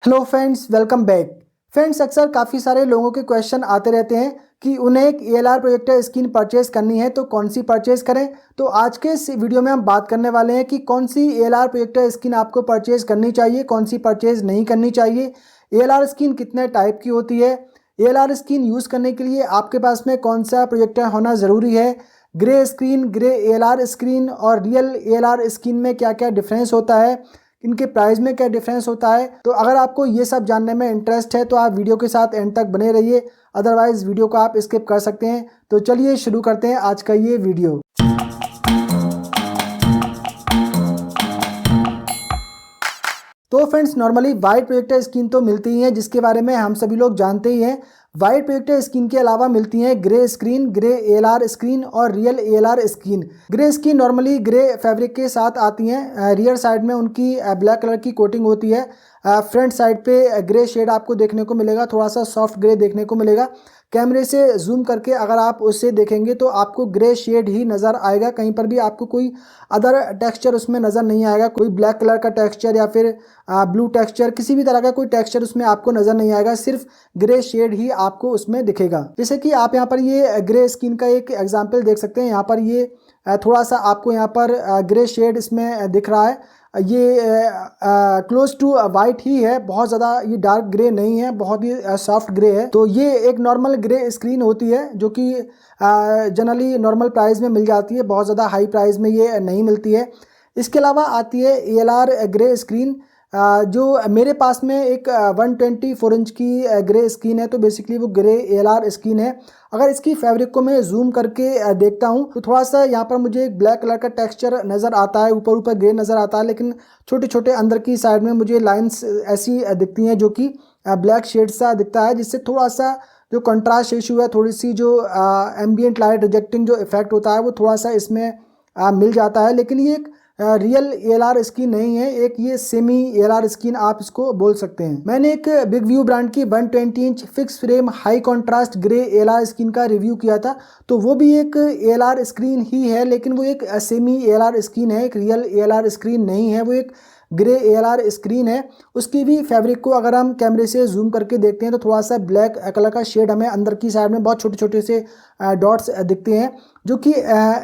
Hello friends, welcome back. Friends, अक्सर काफ़ी सारे लोगों के क्वेश्चन आते रहते हैं कि उन्हें एक ALR प्रोजेक्टर स्क्रीन परचेज़ करनी है तो कौन सी परचेज़ करें। तो आज के इस वीडियो में हम बात करने वाले हैं कि कौन सी ALR प्रोजेक्टर स्क्रीन आपको परचेज़ करनी चाहिए, कौन सी परचेज़ नहीं करनी चाहिए, ALR स्क्रीन कितने टाइप की होती है, ALR स्क्रीन यूज़ करने के लिए आपके पास में कौन सा प्रोजेक्टर होना ज़रूरी है, grey screen, grey ALR screen और रियल ALR स्क्रीन में क्या क्या डिफरेंस होता है, इनके प्राइस में क्या डिफरेंस होता है। तो अगर आपको ये सब जानने में इंटरेस्ट है तो आप वीडियो के साथ एंड तक बने रहिए, अदरवाइज वीडियो को आप स्किप कर सकते हैं। तो चलिए शुरू करते हैं आज का ये वीडियो। तो friends, normally white projector screen तो मिलती ही है, जिसके बारे में हम सभी लोग जानते ही हैं। वाइट प्रोजेक्टर स्क्रीन के अलावा मिलती हैं grey screen, grey ALR screen और real ALR screen. Grey screen normally grey fabric के साथ आती हैं। रियर साइड में उनकी ब्लैक कलर की कोटिंग होती है। फ्रंट साइड पे ग्रे शेड आपको देखने को मिलेगा, थोड़ा सा सॉफ्ट ग्रे देखने को मिलेगा। कैमरे से जूम करके अगर आप उससे देखेंगे तो आपको ग्रे शेड ही नज़र आएगा, कहीं पर भी आपको कोई अदर टेक्सचर उसमें नज़र नहीं आएगा। कोई ब्लैक कलर का टेक्सचर या फिर ब्लू टेक्सचर, किसी भी तरह का कोई टेक्सचर उसमें आपको नज़र नहीं आएगा, सिर्फ ग्रे शेड ही आपको उसमें दिखेगा। जैसे कि आप यहाँ पर ये ग्रे स्किन का एक एग्जांपल देख सकते हैं। यहाँ पर ये थोड़ा सा आपको यहाँ पर ग्रे शेड इसमें दिख रहा है। ये क्लोज टू वाइट ही है, बहुत ज़्यादा ये डार्क ग्रे नहीं है, बहुत ही सॉफ्ट ग्रे है। तो ये एक नॉर्मल ग्रे स्क्रीन होती है जो कि जनरली नॉर्मल प्राइस में मिल जाती है, बहुत ज़्यादा हाई प्राइस में ये नहीं मिलती है। इसके अलावा आती है ALR ग्रे स्क्रीन, जो मेरे पास में एक 124 इंच की ग्रे स्क्रीन है। तो बेसिकली वो ग्रे ALR स्क्रीन है। अगर इसकी फैब्रिक को मैं जूम करके देखता हूँ तो थोड़ा सा यहाँ पर मुझे एक ब्लैक कलर का टेक्सचर नज़र आता है, ऊपर ऊपर ग्रे नज़र आता है, लेकिन छोटे छोटे अंदर की साइड में मुझे लाइंस ऐसी दिखती हैं जो कि ब्लैक शेड सा दिखता है, जिससे थोड़ा सा जो कंट्रास्ट इशू है, थोड़ी सी जो एम्बियंट लाइट रिजेक्टिंग जो इफेक्ट होता है वो थोड़ा सा इसमें मिल जाता है। लेकिन ये एक रियल ALR स्क्रीन नहीं है, एक ये सेमी ALR स्क्रीन आप इसको बोल सकते हैं। मैंने एक बिग व्यू ब्रांड की 120 inch fix frame high contrast grey ALR screen का रिव्यू किया था। तो वो भी एक ALR स्क्रीन ही है, लेकिन वो एक सेमी ALR स्क्रीन है, एक रियल ALR स्क्रीन नहीं है, वो एक ग्रे ALR स्क्रीन है। उसकी भी फैब्रिक को अगर हम कैमरे से जूम करके देखते हैं तो थोड़ा सा ब्लैक कलर का शेड हमें अंदर की साइड में बहुत छोटे छोटे से डॉट्स दिखते हैं, जो कि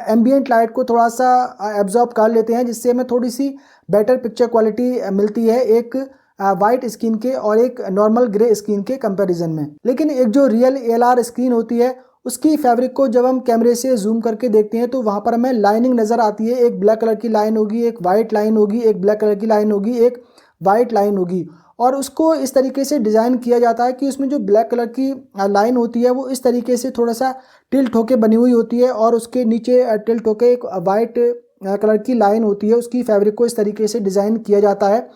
एम्बियंट लाइट को थोड़ा सा एब्जॉर्ब कर लेते हैं, जिससे हमें थोड़ी सी बेटर पिक्चर क्वालिटी मिलती है एक वाइट स्क्रीन के और एक नॉर्मल ग्रे स्क्रीन के कंपैरिजन में। लेकिन एक जो रियल ALR स्क्रीन होती है उसकी फैब्रिक को जब हम कैमरे से जूम करके देखते हैं तो वहाँ पर हमें लाइनिंग नज़र आती है। एक ब्लैक कलर की लाइन होगी, एक वाइट लाइन होगी, एक ब्लैक कलर की लाइन होगी, एक वाइट लाइन होगी। और उसको इस तरीके से डिज़ाइन किया जाता है कि उसमें जो ब्लैक कलर की लाइन होती है वो इस तरीके से थोड़ा सा टिल्ट होके बनी हुई होती है, और उसके नीचे टिल्ट होके एक वाइट कलर की लाइन होती है। उसकी फैब्रिक को इस तरीके से डिज़ाइन किया जाता है।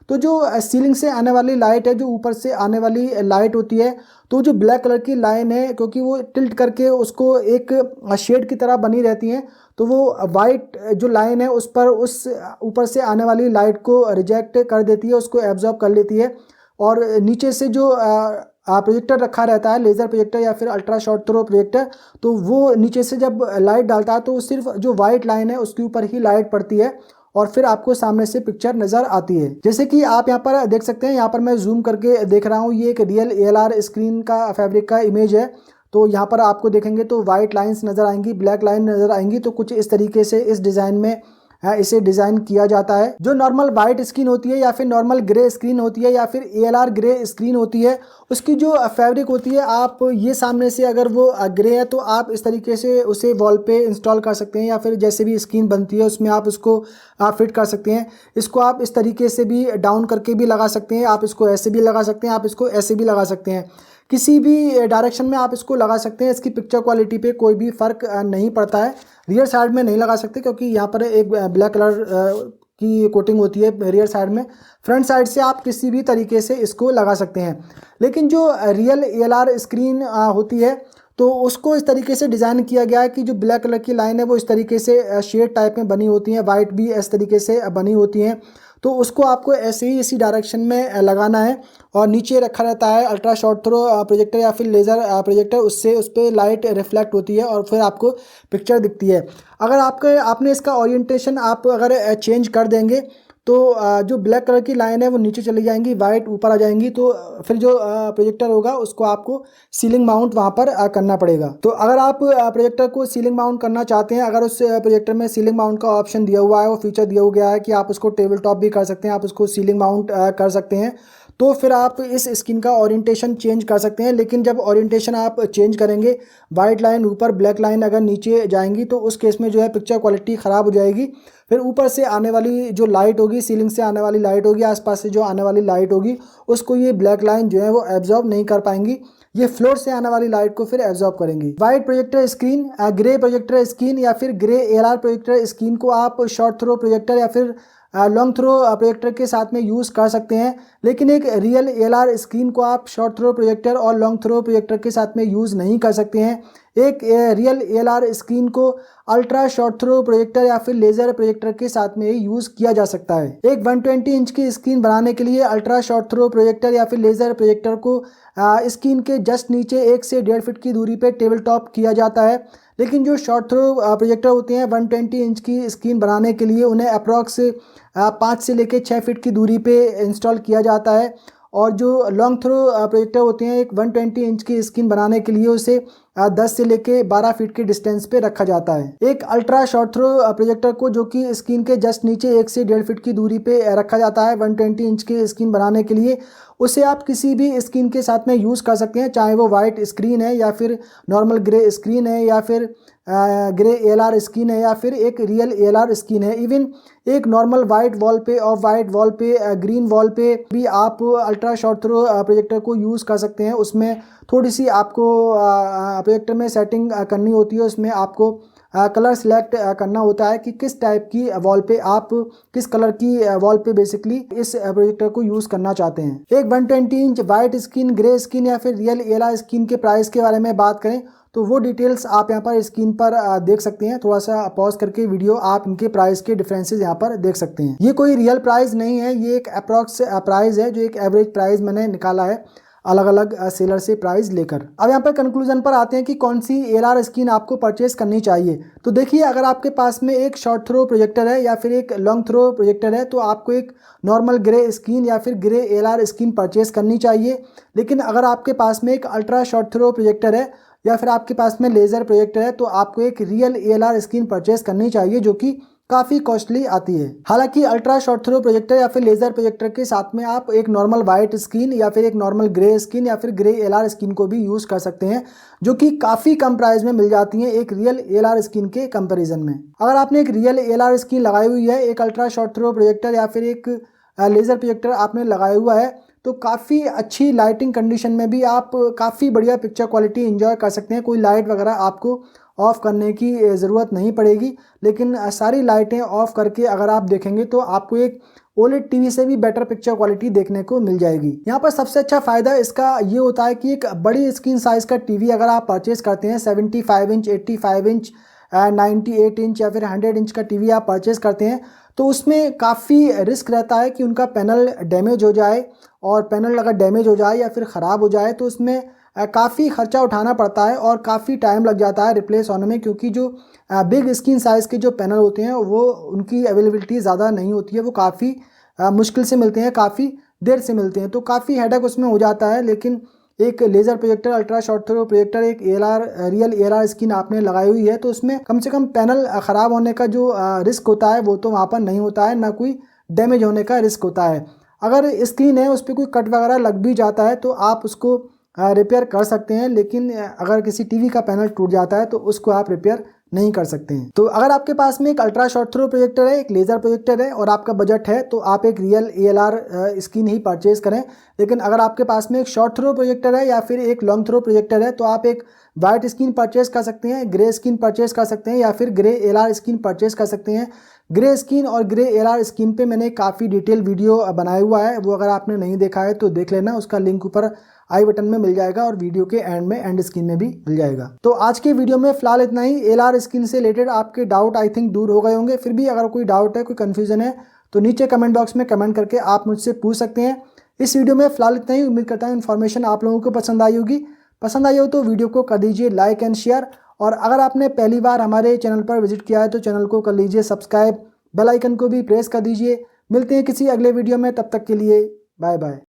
तो जो सीलिंग से आने वाली लाइट है, जो ऊपर से आने वाली लाइट होती है, तो जो ब्लैक कलर की लाइन है, क्योंकि वो टिल्ट करके उसको एक शेड की तरह बनी रहती हैं, तो वो वाइट जो लाइन है उस पर उस ऊपर से आने वाली लाइट को रिजेक्ट कर देती है, उसको एब्जॉर्ब कर लेती है। और नीचे से जो प्रोजेक्टर रखा रहता है, लेज़र प्रोजेक्टर या फिर अल्ट्रा शॉर्ट थ्रो प्रोजेक्टर, तो वो नीचे से जब लाइट डालता है तो सिर्फ जो वाइट लाइन है उसके ऊपर ही लाइट पड़ती है और फिर आपको सामने से पिक्चर नज़र आती है। जैसे कि आप यहाँ पर देख सकते हैं, यहाँ पर मैं जूम करके देख रहा हूँ, ये एक रियल ALR स्क्रीन का फैब्रिक का इमेज है। तो यहाँ पर आपको देखेंगे तो वाइट लाइंस नज़र आएंगी, ब्लैक लाइन नज़र आएंगी। तो कुछ इस तरीके से इस डिज़ाइन में इसे डिज़ाइन किया जाता है। जो नॉर्मल वाइट स्क्रीन होती है या फिर नॉर्मल ग्रे स्क्रीन होती है या फिर ALR ग्रे स्क्रीन होती है, उसकी जो फैब्रिक होती है, आप ये सामने से अगर वो ग्रे है तो आप इस तरीके से उसे वॉल पे इंस्टॉल कर सकते हैं, या फिर जैसे भी स्क्रीन बनती है उसमें आप उसको फिट कर सकते हैं। इसको आप इस तरीके से भी डाउन करके भी लगा सकते हैं, आप इसको ऐसे भी लगा सकते हैं, आप इसको ऐसे भी लगा सकते हैं, किसी भी डायरेक्शन में आप इसको लगा सकते हैं। इसकी पिक्चर क्वालिटी पे कोई भी फ़र्क नहीं पड़ता है। रियर साइड में नहीं लगा सकते क्योंकि यहाँ पर एक ब्लैक कलर की कोटिंग होती है रियर साइड में। फ्रंट साइड से आप किसी भी तरीके से इसको लगा सकते हैं। लेकिन जो रियल ALR स्क्रीन होती है तो उसको इस तरीके से डिज़ाइन किया गया है कि जो ब्लैक कलर की लाइन है वो इस तरीके से शेड टाइप में बनी होती हैं, वाइट भी इस तरीके से बनी होती हैं। तो उसको आपको ऐसे ही इसी डायरेक्शन में लगाना है, और नीचे रखा रहता है अल्ट्रा शॉर्ट थ्रो प्रोजेक्टर या फिर लेज़र प्रोजेक्टर, उससे उस पर लाइट रिफ्लेक्ट होती है और फिर आपको पिक्चर दिखती है। अगर आपने इसका ओरिएंटेशन आप अगर चेंज कर देंगे तो जो ब्लैक कलर की लाइन है वो नीचे चली जाएंगी, वाइट ऊपर आ जाएंगी। तो फिर जो प्रोजेक्टर होगा उसको आपको सीलिंग माउंट वहाँ पर करना पड़ेगा। तो अगर आप प्रोजेक्टर को सीलिंग माउंट करना चाहते हैं, अगर उस प्रोजेक्टर में सीलिंग माउंट का ऑप्शन दिया हुआ है, वो फीचर दिया गया है कि आप उसको टेबल टॉप भी कर सकते हैं, आप उसको सीलिंग माउंट कर सकते हैं, तो फिर आप इस स्क्रीन का ओरिएंटेशन चेंज कर सकते हैं। लेकिन जब ओरिएंटेशन आप चेंज करेंगे, वाइट लाइन ऊपर ब्लैक लाइन अगर नीचे जाएंगी, तो उस केस में जो है पिक्चर क्वालिटी ख़राब हो जाएगी। फिर ऊपर से आने वाली जो लाइट होगी, सीलिंग से आने वाली लाइट होगी, आसपास से जो आने वाली लाइट होगी, उसको ये ब्लैक लाइन जो है वो एब्जॉर्ब नहीं कर पाएंगी, ये फ्लोर से आने वाली लाइट को फिर एब्जॉर्ब करेंगी। White projector screen, grey projector screen या फिर ग्रे एलआर प्रोजेक्टर स्क्रीन को आप शॉर्ट थ्रो प्रोजेक्टर या फिर लॉन्ग थ्रो प्रोजेक्टर के साथ में यूज़ कर सकते हैं। लेकिन एक रियल एलआर स्क्रीन को आप शॉर्ट थ्रो प्रोजेक्टर और लॉन्ग थ्रो प्रोजेक्टर के साथ में यूज़ नहीं कर सकते हैं। एक रियल एलआर स्क्रीन को अल्ट्रा शॉर्ट थ्रो प्रोजेक्टर या फिर लेज़र प्रोजेक्टर के साथ में यूज़ किया जा सकता है। एक 120 इंच की स्क्रीन बनाने के लिए अल्ट्रा शॉर्ट थ्रो प्रोजेक्टर या फिर लेज़र प्रोजेक्टर को स्क्रीन के जस्ट नीचे 1 से 1.5 फीट की दूरी पे टेबल टॉप किया जाता है। लेकिन जो शॉर्ट थ्रो प्रोजेक्टर होते हैं 120 इंच की स्क्रीन बनाने के लिए उन्हें अप्रॉक्स 5 से लेकर 6 फीट की दूरी पे इंस्टॉल किया जाता है। और जो लॉन्ग थ्रो प्रोजेक्टर होते हैं एक 120 इंच की स्क्रीन बनाने के लिए उसे 10 से लेके 12 फीट के डिस्टेंस पे रखा जाता है। एक अल्ट्रा शॉर्ट थ्रो प्रोजेक्टर को जो कि स्क्रीन के जस्ट नीचे 1 से 1.5 फीट की दूरी पे रखा जाता है 120 इंच की स्क्रीन बनाने के लिए, उसे आप किसी भी स्क्रीन के साथ में यूज़ कर सकते हैं, चाहे वो वाइट स्क्रीन है या फिर नॉर्मल ग्रे स्क्रीन है या फिर ग्रे एलआर स्क्रीन है या फिर एक रियल एलआर स्क्रीन है। इवन एक नॉर्मल वाइट वॉल पे और वाइट वॉल पे ग्रीन वॉल पे भी आप अल्ट्रा शॉर्ट थ्रो प्रोजेक्टर को यूज़ कर सकते हैं। उसमें थोड़ी सी आपको प्रोजेक्टर में सेटिंग करनी होती है, उसमें आपको कलर सिलेक्ट करना होता है कि किस टाइप की वॉल पे आप किस कलर की वॉल पे बेसिकली इस प्रोजेक्टर को यूज़ करना चाहते हैं। एक 120 inch white screen, grey screen या फिर रियल एलआर स्क्रीन के प्राइस के बारे में बात करें तो वो डिटेल्स आप यहाँ पर स्क्रीन पर देख सकते हैं। थोड़ा सा पॉज करके वीडियो आप इनके प्राइस के डिफरेंसेस यहाँ पर देख सकते हैं। ये कोई रियल प्राइस नहीं है, ये एक अप्रॉक्स प्राइस है, जो एक एवरेज प्राइस मैंने निकाला है अलग अलग सेलर से प्राइस लेकर। अब यहाँ पर कंक्लूजन पर आते हैं कि कौन सी एलआर स्क्रीन आपको परचेस करनी चाहिए। तो देखिए, अगर आपके पास में एक शॉर्ट थ्रो प्रोजेक्टर है या फिर एक लॉन्ग थ्रो प्रोजेक्टर है तो आपको एक नॉर्मल ग्रे स्क्रीन या फिर ग्रे एलआर स्क्रीन परचेस करनी चाहिए। लेकिन अगर आपके पास में एक अल्ट्रा शॉर्ट थ्रो प्रोजेक्टर है या फिर आपके पास में लेज़र प्रोजेक्टर है तो आपको एक रियल एलआर स्क्रीन परचेस करनी चाहिए, जो कि काफ़ी कॉस्टली आती है। हालांकि अल्ट्रा शॉर्ट थ्रो प्रोजेक्टर या फिर लेज़र प्रोजेक्टर के साथ में आप एक नॉर्मल वाइट स्क्रीन या फिर एक नॉर्मल ग्रे स्क्रीन या फिर ग्रे एलआर स्क्रीन को भी यूज़ कर सकते हैं, जो कि काफ़ी कम प्राइस में मिल जाती हैं एक रियल एलआर स्क्रीन के कंपैरिजन में। अगर आपने एक रियल एलआर स्क्रीन लगाई हुई है, एक अल्ट्रा शॉर्ट थ्रो प्रोजेक्टर या फिर एक लेज़र प्रोजेक्टर आपने लगाया हुआ है, तो काफ़ी अच्छी लाइटिंग कंडीशन में भी आप काफ़ी बढ़िया पिक्चर क्वालिटी एंजॉय कर सकते हैं। कोई लाइट वगैरह आपको ऑफ़ करने की ज़रूरत नहीं पड़ेगी। लेकिन सारी लाइटें ऑफ़ करके अगर आप देखेंगे तो आपको एक ओलेड टीवी से भी बेटर पिक्चर क्वालिटी देखने को मिल जाएगी। यहाँ पर सबसे अच्छा फ़ायदा इसका ये होता है कि एक बड़ी स्क्रीन साइज़ का टीवी अगर आप परचेज़ करते हैं 75 इंच, 85 इंच, 98 इंच या फिर 100 इंच का टीवी आप परचेज़ करते हैं तो उसमें काफ़ी रिस्क रहता है कि उनका पैनल डैमेज हो जाए, और पैनल अगर डैमेज हो जाए या फिर ख़राब हो जाए तो उसमें काफ़ी ख़र्चा उठाना पड़ता है और काफ़ी टाइम लग जाता है रिप्लेस होने में, क्योंकि जो बिग स्क्रीन साइज़ के जो पैनल होते हैं वो उनकी अवेलेबिलिटी ज़्यादा नहीं होती है, वो काफ़ी मुश्किल से मिलते हैं, काफ़ी देर से मिलते हैं, तो काफ़ी हेडेक उसमें हो जाता है। लेकिन एक laser projector, ultra short throw projector, एक रियल एलआर स्क्रीन आपने लगाई हुई है तो उसमें कम से कम पैनल ख़राब होने का जो रिस्क होता है वो तो वहाँ पर नहीं होता है, ना कोई डैमेज होने का रिस्क होता है। अगर स्क्रीन है उस पर कोई कट वगैरह लग भी जाता है तो आप उसको रिपेयर कर सकते हैं, लेकिन अगर किसी टीवी का पैनल टूट जाता है तो उसको आप रिपेयर नहीं कर सकते हैं। तो अगर आपके पास में एक अल्ट्रा शॉर्ट थ्रो प्रोजेक्टर है, एक लेज़र प्रोजेक्टर है और आपका बजट है तो आप एक रियल एलआर स्क्रीन ही परचेज़ करें। लेकिन अगर आपके पास में एक शॉर्ट थ्रो प्रोजेक्टर है या फिर एक लॉन्ग थ्रो प्रोजेक्टर है तो आप एक वाइट स्क्रीन परचेज़ कर सकते हैं, ग्रे स्क्रीन परचेज़ कर सकते हैं या फिर ग्रे एलआर स्क्रीन परचेज़ कर सकते हैं। ग्रे स्क्रीन और ग्रे एलआर स्क्रीन पे मैंने काफ़ी डिटेल वीडियो बनाया हुआ है, वो अगर आपने नहीं देखा है तो देख लेना, उसका लिंक ऊपर आई बटन में मिल जाएगा और वीडियो के एंड में एंड स्क्रीन में भी मिल जाएगा। तो आज के वीडियो में फिलहाल इतना ही। एलआर स्क्रीन से रिलेटेड आपके डाउट आई थिंक दूर हो गए होंगे। फिर भी अगर कोई डाउट है, कोई कन्फ्यूजन है तो नीचे कमेंट बॉक्स में कमेंट करके आप मुझसे पूछ सकते हैं। इस वीडियो में फिलहाल इतना ही। उम्मीद करता हूँ इन्फॉर्मेशन आप लोगों को पसंद आई होगी। पसंद आई हो तो वीडियो को कर दीजिए लाइक एंड शेयर, और अगर आपने पहली बार हमारे चैनल पर विजिट किया है तो चैनल को कर लीजिए सब्सक्राइब, बेल आइकन को भी प्रेस कर दीजिए मिलते हैं किसी अगले वीडियो में, तब तक के लिए बाय बाय।